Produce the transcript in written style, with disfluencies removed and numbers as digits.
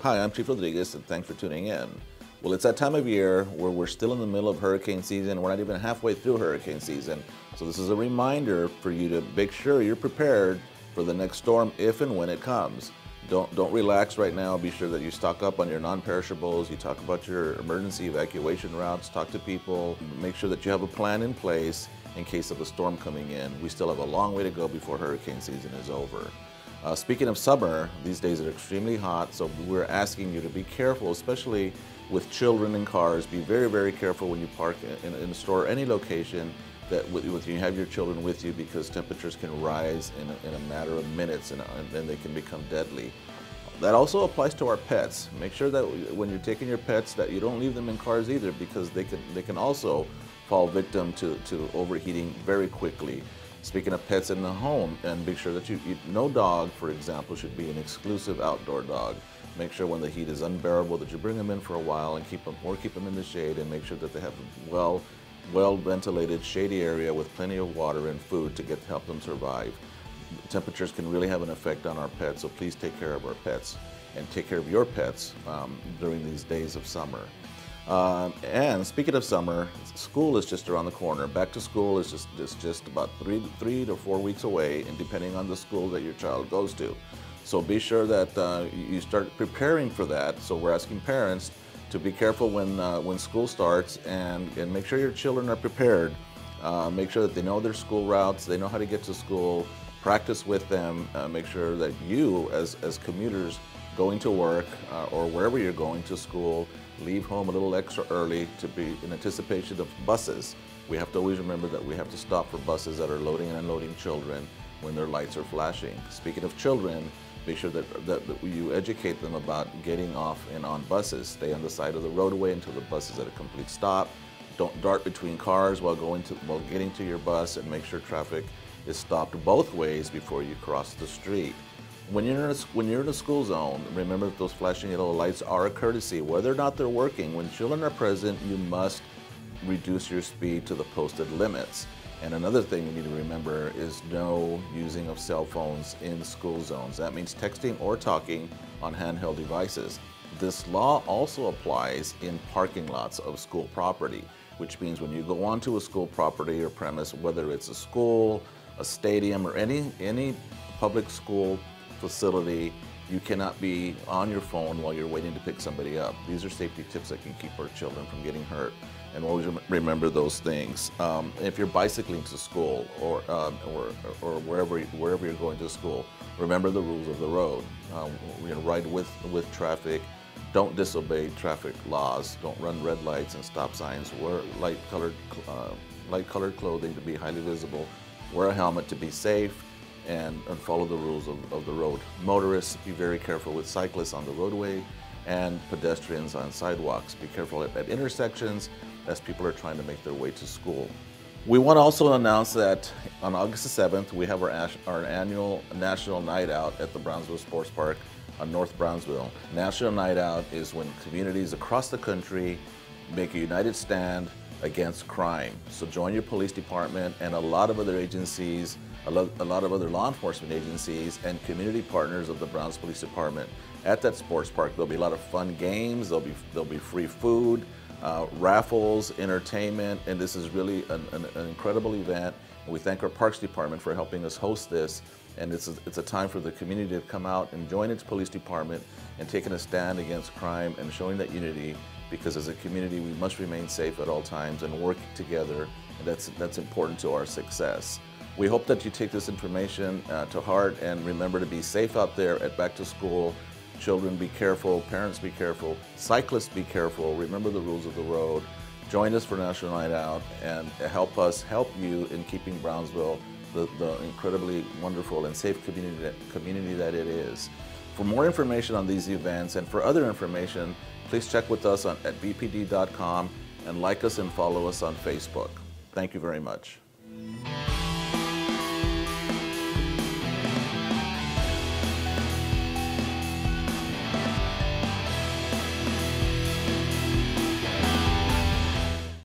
Hi, I'm Chief Rodriguez, and thanks for tuning in. Well, it's that time of year where we're still in the middle of hurricane season. We're not even halfway through hurricane season. So this is a reminder for you to make sure you're prepared for the next storm if and when it comes. Don't relax right now. Be sure that you stock up on your non-perishables. You talk about your emergency evacuation routes, talk to people, make sure that you have a plan in place in case of a storm coming in. We still have a long way to go before hurricane season is over. Speaking of summer, these days are extremely hot, so we're asking you to be careful, especially with children in cars. Be very, very careful when you park in a store or any location that you have your children with you, because temperatures can rise in a matter of minutes and then they can become deadly. That also applies to our pets. Make sure that when you're taking your pets that you don't leave them in cars either, because they can also fall victim to overheating very quickly. Speaking of pets in the home, and make sure that no dog, for example, should be an exclusive outdoor dog. Make sure when the heat is unbearable that you bring them in for a while and keep them in the shade, and make sure that they have a well ventilated shady area with plenty of water and food to help them survive. Temperatures can really have an effect on our pets, so please take care of our pets and take care of your pets during these days of summer. And speaking of summer, school is just around the corner. Back to school is just about three to 4 weeks away, and depending on the school that your child goes to. So be sure that you start preparing for that. So we're asking parents to be careful when school starts, and make sure your children are prepared. Make sure that they know their school routes, they know how to get to school, practice with them. Make sure that you, as commuters going to work or wherever you're going to school, leave home a little extra early to be in anticipation of buses. We have to always remember that we have to stop for buses that are loading and unloading children when their lights are flashing. Speaking of children, make sure that you educate them about getting off and on buses. Stay on the side of the roadway until the bus is at a complete stop. Don't dart between cars while getting to your bus, and make sure traffic is stopped both ways before you cross the street. When you're in a school zone, remember that those flashing yellow lights are a courtesy. Whether or not they're working, when children are present, you must reduce your speed to the posted limits. And another thing you need to remember is no using of cell phones in school zones. That means texting or talking on handheld devices. This law also applies in parking lots of school property, which means when you go onto a school property or premise, whether it's a school, a stadium, or any public school facility, you cannot be on your phone while you're waiting to pick somebody up. These are safety tips that can keep our children from getting hurt, and always remember those things. If you're bicycling to school or wherever you're going to school, remember the rules of the road. Ride with traffic. Don't disobey traffic laws. Don't run red lights and stop signs. Wear light-colored clothing to be highly visible. Wear a helmet to be safe. And follow the rules of the road. Motorists, be very careful with cyclists on the roadway and pedestrians on sidewalks. Be careful at intersections as people are trying to make their way to school. We want to also announce that on August the 7th, we have our annual National Night Out at the Brownsville Sports Park on North Brownsville. National Night Out is when communities across the country make a united stand against crime. So join your police department and a lot of other agencies, a lot of other law enforcement agencies and community partners of the Brownsville Police Department at that sports park. There'll be a lot of fun games, there'll be free food, raffles, entertainment, and this is really an incredible event. And we thank our Parks Department for helping us host this, and it's a time for the community to come out and join its police department and taking a stand against crime and showing that unity, because as a community we must remain safe at all times and work together, and that's important to our success. We hope that you take this information to heart, and remember to be safe out there at back to school. Children, be careful. Parents, be careful. Cyclists, be careful. Remember the rules of the road. Join us for National Night Out and help us help you in keeping Brownsville the incredibly wonderful and safe community that it is. For more information on these events and for other information, please check with us at bpd.com and like us and follow us on Facebook. Thank you very much.